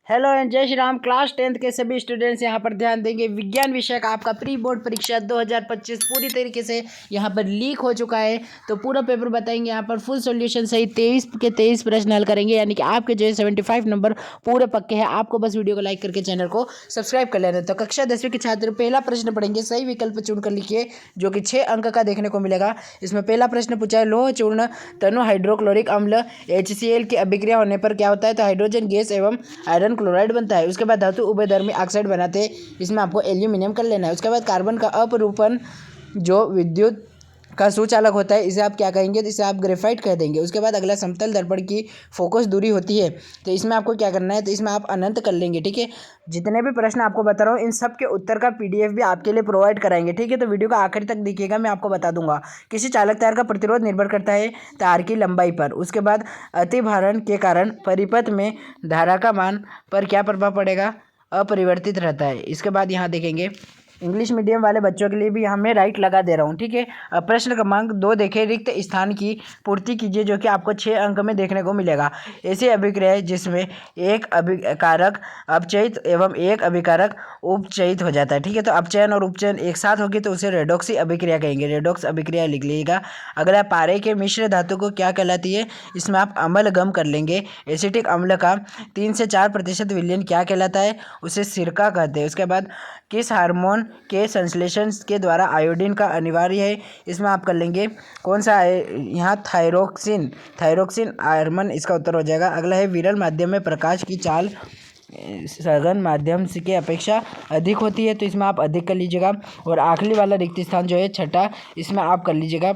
Hello and जय Shri Ram. Class 10th के सभी स्टूडेंट्स यहाँ पर ध्यान देंगे। विज्ञान विषय का आपका प्री बोर्ड परीक्षा 2025 पूरी तरीके से यहाँ पर लीक हो चुका है। तो पूरा पेपर बताएंगे यहाँ पर फुल सॉल्यूशन सही 23 के 23 प्रश्न हल करेंगे, यानी कि आपके जो है 75 नंबर पूरे पक्के हैं। आपको बस वीडियो को लाइक करके चैनल को सब्सक्राइब कर लेना। तो कक्षा 10वीं के छात्र पहला प्रश्न पढ़ेंगे, सही विकल्प चुनकर लिखिए, जो कि 6 अंक का देखने को मिलेगा। इसमें पहला प्रश्न पूछा है, लोह चूर्ण तनु हाइड्रोक्लोरिक अम्ल HCl की अभिक्रिया होने पर क्या होता है? तो हाइड्रोजन गैस एवं आयरन क्लोराइड बनता है। उसके बाद धातु उभयधर्मी ऑक्साइड बनाते हैं, इसमें आपको एल्यूमिनियम कर लेना है। उसके बाद कार्बन का अपरूपण जो विद्युत का सुचालक होता है, इसे आप क्या कहेंगे? तो इसे आप ग्रेफाइट कह देंगे। उसके बाद अगला समतल दर्पण की फोकस दूरी होती है, तो इसमें आपको क्या करना है? तो इसमें आप अनंत कर लेंगे। ठीक है, जितने भी प्रश्न आपको बता रहा हूँ इन सब के उत्तर का PDF भी आपके लिए प्रोवाइड कराएंगे। ठीक है, तो वीडियो का आखिर तक देखिएगा, मैं आपको बता दूंगा। किसी चालक तार का प्रतिरोध निर्भर करता है तार की लंबाई पर। उसके बाद अतिभारण के कारण परिपथ में धारा का मान पर क्या प्रभाव पड़ेगा? अपरिवर्तित रहता है। इसके बाद यहाँ देखेंगे, इंग्लिश मीडियम वाले बच्चों के लिए भी यहाँ मैं राइट लगा दे रहा हूँ। ठीक है, अब प्रश्न क्रमांक 2 देखें, रिक्त स्थान की पूर्ति कीजिए, जो कि आपको 6 अंक में देखने को मिलेगा। ऐसी अभिक्रिया है जिसमें एक अभिकारक अपचयित एवं एक अभिकारक उपचयित हो जाता है। ठीक है, तो अपचयन और उपचयन एक साथ होगी तो उसे रेडॉक्सी अभिक्रिया कहेंगे। रेडॉक्स अभिक्रिया लिख लीजिएगा। अगला, पारे के मिश्र धातु को क्या कहलाती है? इसमें आप अम्लगम कर लेंगे। एसिटिक अम्ल का 3 से 4% विलयन क्या कहलाता है? उसे सिरका कहते हैं। उसके बाद, किस हार्मोन के संश्लेषण के द्वारा आयोडीन का अनिवार्य है? इसमें आप कर लेंगे कौन सा है? यहाँ थायरोक्सिन हार्मोन इसका उत्तर हो जाएगा। अगला है, विरल माध्यम में प्रकाश की चाल सघन माध्यम से के अपेक्षा अधिक होती है, तो इसमें आप अधिक कर लीजिएगा। और आखिरी वाला रिक्त स्थान जो है छठा, इसमें आप कर लीजिएगा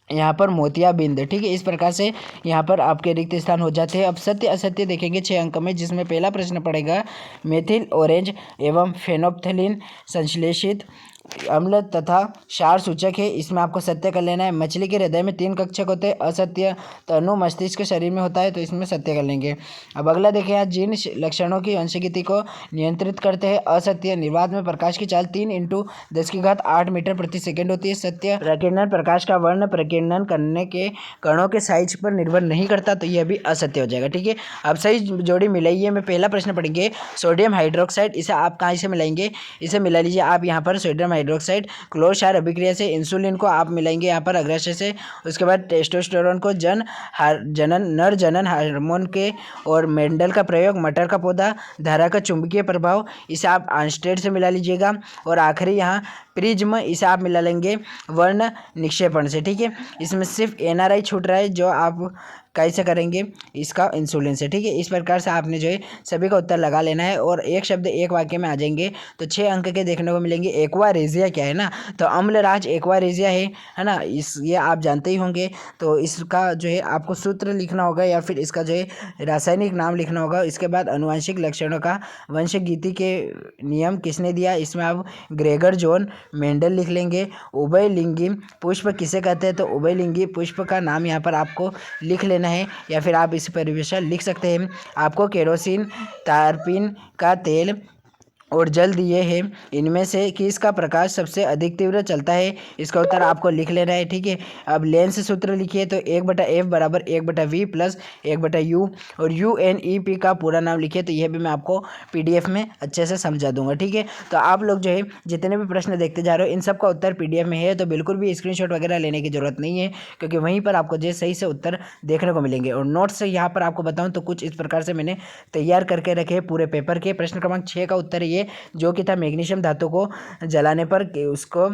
यहाँ पर मोतियाबिंद। ठीक है, इस प्रकार से यहाँ पर आपके रिक्त स्थान हो जाते हैं। अब सत्य असत्य देखेंगे 6 अंक में, जिसमें पहला प्रश्न पड़ेगा, मेथिल ऑरेंज एवं फेनोप्थलीन संश्लेषित अम्ल तथा क्षार सूचक है, इसमें आपको सत्य कर लेना है। मछली के हृदय में 3 कक्षक होते हैं, असत्य। तनु मस्तिष्क शरीर में होता है, तो इसमें सत्य कर लेंगे। अब अगला देखें, यहाँ जिन लक्षणों की अंशगति को नियंत्रित करते हैं, असत्य। निर्वात में प्रकाश की चाल 3 × 10⁸ मीटर प्रति सेकेंड होती है, सत्य। प्रकीर्णन प्रकाश का वर्ण प्रकीर्णन करने के कणों के साइज पर निर्भर नहीं करता, तो यह भी असत्य हो जाएगा। ठीक है, अब सही जोड़ी मिलाइए में पहला प्रश्न पढ़ेंगे, सोडियम हाइड्रोक्साइड, इसे आप कहाँ से मिलाएंगे? इसे मिला लीजिए आप यहाँ पर सोडियम हाइड्रोक्साइड क्लोर क्षार अभिक्रिया से इंसुलिन को आप मिलाएंगे यहाँ पर अग्राशय से। उसके बाद टेस्टोस्टेरोन को नर जनन हार्मोन के और मेंडल का प्रयोग, मटर का पौधा, धारा का चुंबकीय प्रभाव, इसे आप आर्नस्टेड से मिला लीजिएगा। और आखिरी यहाँ प्रिज्म, इसे आप मिला लेंगे वर्ण निक्षेपण से। ठीक है, इसमें सिर्फ NRI छूट रहा है, जो आप कैसे करेंगे? इसका इंसुलिन से। ठीक है, इस प्रकार से आपने जो है सभी का उत्तर लगा लेना है और एक शब्द एक वाक्य में आ जाएंगे, तो 6 अंक के देखने को मिलेंगे। एक्वारेजिया क्या है ना? तो अम्लराज एक्वारेजिया है ना, ये आप जानते ही होंगे। तो इसका जो है आपको सूत्र लिखना होगा या फिर इसका जो है रासायनिक नाम लिखना होगा। इसके बाद अनुवांशिक लक्षणों का वंशगीति के नियम किसने दिया? इसमें आप ग्रेगर जॉन मेंडल लिख लेंगे। उभयलिंगी पुष्प किसे कहते हैं? तो उभयलिंगी पुष्प का नाम यहाँ पर आपको लिख लेना है, या फिर आप इस परिभाषा लिख सकते हैं। आपको केरोसिन, तारपीन का तेल और जल दिए हैं, इनमें से किसका प्रकाश सबसे अधिक तीव्र चलता है? इसका उत्तर आपको लिख लेना है। ठीक है, अब लेंस सूत्र लिखिए, तो 1/F बराबर 1/V प्लस 1/U, और UNEP का पूरा नाम लिखिए, तो यह भी मैं आपको PDF में अच्छे से समझा दूंगा। ठीक है, तो आप लोग जो है जितने भी प्रश्न देखते जा रहे हो इन सब का उत्तर PDF में है, तो बिल्कुल भी स्क्रीनशॉट वगैरह लेने की जरूरत नहीं है, क्योंकि वहीं पर आपको जो सही से उत्तर देखने को मिलेंगे। और नोट्स से यहाँ पर आपको बताऊँ तो कुछ इस प्रकार से मैंने तैयार करके रखे पूरे पेपर के। प्रश्न क्रमांक 6 का उत्तर ये, जो कि था मैग्नीशियम धातु को जलाने पर उसको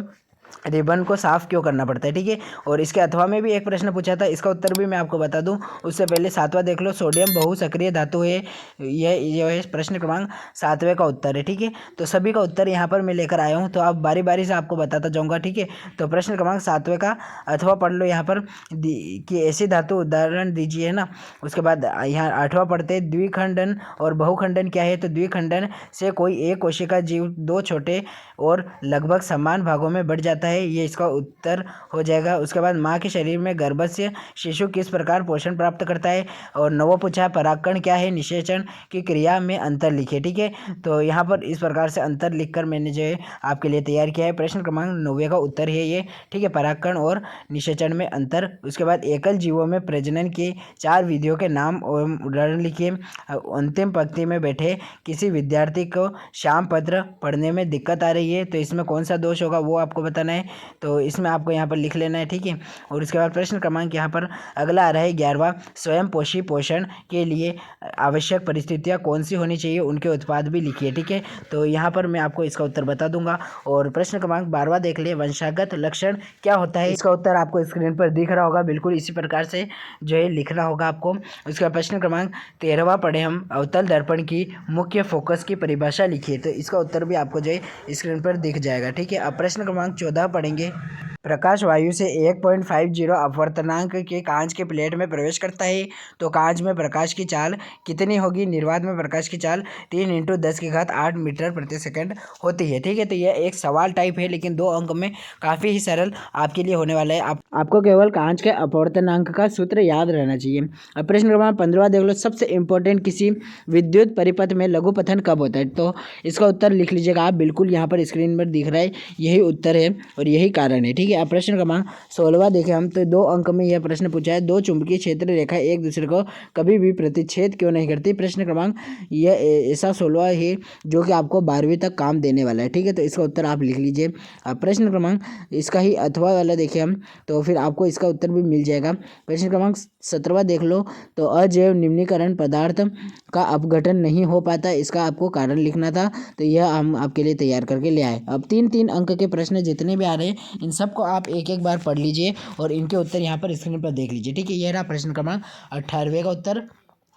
रिबन को साफ क्यों करना पड़ता है। ठीक है, और इसके अथवा में भी एक प्रश्न पूछा था, इसका उत्तर भी मैं आपको बता दूं। उससे पहले 7वां देख लो, सोडियम बहुसक्रिय धातु है, यह है प्रश्न क्रमांक 7वें का उत्तर है। ठीक है, तो सभी का उत्तर यहाँ पर मैं लेकर आया हूँ, तो आप बारी बारी से आपको बताता जाऊँगा। ठीक है, तो प्रश्न क्रमांक 7वें का अथवा पढ़ लो यहाँ पर कि ऐसी धातु उदाहरण दीजिए, है ना। उसके बाद यहाँ 8वां पढ़ते हैं, द्विखंडन और बहुखंडन क्या है? तो द्विखंडन से कोई एक कोशिका जीव 2 छोटे और लगभग समान भागों में बढ़ जाता जाता है, ये इसका उत्तर हो जाएगा। उसके बाद माँ के शरीर में गर्भ से शिशु किस प्रकार पोषण प्राप्त करता है। और नवों पूछा परागकण क्या है, निषेचन की क्रिया में अंतर लिखे। ठीक है, तो यहाँ पर इस प्रकार से अंतर लिखकर मैंने जो है आपके लिए तैयार किया है। प्रश्न क्रमांक 9 का उत्तर है ये। ठीक है, परागकण और निषेचन में अंतर। उसके बाद एकल जीवों में प्रजनन की 4 विधियों के नाम और उदाहरण लिखिए। अंतिम पंक्ति में बैठे किसी विद्यार्थी को श्याम पत्र पढ़ने में दिक्कत आ रही है, तो इसमें कौन सा दोष होगा वो आपको बताना है, तो इसमें आपको यहाँ पर लिख लेना है। ठीक है, और उसके बाद प्रश्न क्रमांक यहाँ पर अगला आ रहा है 11वां, स्वयं पोषी पोषण के लिए आवश्यक परिस्थितियाँ कौन सी होनी चाहिए, उनके उत्पाद भी लिखिए। ठीक है, तो यहाँ पर मैं आपको इसका उत्तर बता दूंगा। और प्रश्न क्रमांक 12वां देख लिए, वंशागत लक्षण क्या होता है, इसका उत्तर आपको स्क्रीन पर दिख रहा होगा। बिल्कुल इसी प्रकार से जो है लिखना होगा आपको। उसका प्रश्न क्रमांक 13वां पढ़े हम, अवतल दर्पण की मुख्य फोकस की परिभाषा लिखिए, तो इसका उत्तर भी आपको जो है स्क्रीन पर दिख जाएगा। ठीक है, अब प्रश्न क्रमांक 14 पढ़ेंगे। प्रकाश वायु से 1.50 अपवर्तनांक के कांच के प्लेट में प्रवेश करता है, तो कांच में प्रकाश की चाल कितनी होगी। निर्वात में प्रकाश की चाल 3 × 10⁸ मीटर प्रति सेकंड होती है। ठीक है, तो यह एक सवाल टाइप है, लेकिन 2 अंक में काफ़ी ही सरल आपके लिए होने वाला है। आपको केवल कांच के अपवर्तनांक का सूत्र याद रहना चाहिए। अब प्रश्न क्रमांक 15 देख लो, सबसे इंपॉर्टेंट, किसी विद्युत परिपथ में लघुपथन कब होता है, तो इसका उत्तर लिख लीजिएगा आप। बिल्कुल यहाँ पर स्क्रीन पर दिख रहा है, यही उत्तर है और यही कारण है। ठीक है, अब प्रश्न क्रमांक 16 देखें हम, तो 2 अंक में यह प्रश्न पूछा है, 2 चुंबकीय क्षेत्र रेखा एक दूसरे को कभी भी प्रतिच्छेद क्यों नहीं करती। प्रश्न क्रमांक यह ऐसा 16 है जो कि आपको 12वीं तक काम देने वाला है। ठीक है, तो इसका उत्तर आप लिख लीजिए। अब प्रश्न क्रमांक इसका ही अथवा वाला देखें हम, तो फिर आपको इसका उत्तर भी मिल जाएगा। प्रश्न क्रमांक 17 देख लो, तो अजैव निम्नीकरण पदार्थ का अपघटन नहीं हो पाता, इसका आपको कारण लिखना था, तो यह हम आपके लिए तैयार करके ले आए। अब 3-3 अंक के प्रश्न जितने भी आ रहे हैं इन सबको आप एक एक बार पढ़ लीजिए और इनके उत्तर यहाँ पर स्क्रीन पर देख लीजिए। ठीक है, यह रहा प्रश्न क्रमांक 18वें का उत्तर,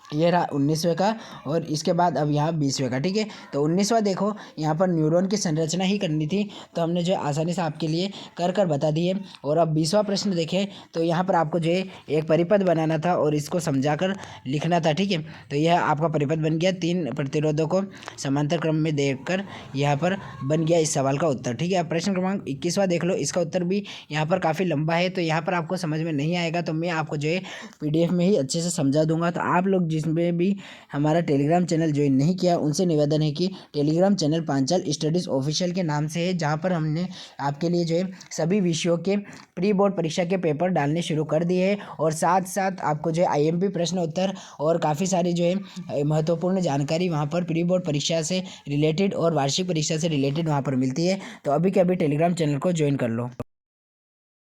ये रहा 19वें का, और इसके बाद अब यहाँ 20वें का। ठीक है, तो 19वां देखो, यहाँ पर न्यूरॉन की संरचना ही करनी थी, तो हमने जो आसानी से आपके लिए कर बता दी है। और अब 20वां प्रश्न देखें, तो यहाँ पर आपको जो है एक परिपथ बनाना था और इसको समझाकर लिखना था। ठीक है, तो यह आपका परिपथ बन गया, 3 प्रतिरोधों को समांतर क्रम में देखकर यहाँ पर बन गया इस सवाल का उत्तर। ठीक है, अब प्रश्न क्रमांक 21वां देख लो, इसका उत्तर भी यहाँ पर काफ़ी लंबा है, तो यहाँ पर आपको समझ में नहीं आएगा, तो मैं आपको जो है PDF में ही अच्छे से समझा दूंगा। तो आप लोग जिसमें भी हमारा टेलीग्राम चैनल ज्वाइन नहीं किया उनसे निवेदन है कि Telegram channel Panchal studies official के नाम से है, जहां पर हमने आपके लिए जो है सभी विषयों के प्री बोर्ड परीक्षा के पेपर डालने शुरू कर दिए हैं, और साथ साथ आपको जो है IMP प्रश्न उत्तर और काफ़ी सारी जो है महत्वपूर्ण जानकारी वहाँ पर प्री बोर्ड परीक्षा से रिलेटेड और वार्षिक परीक्षा से रिलेटेड वहाँ पर मिलती है। तो अभी के अभी टेलीग्राम चैनल को ज्वाइन कर लो।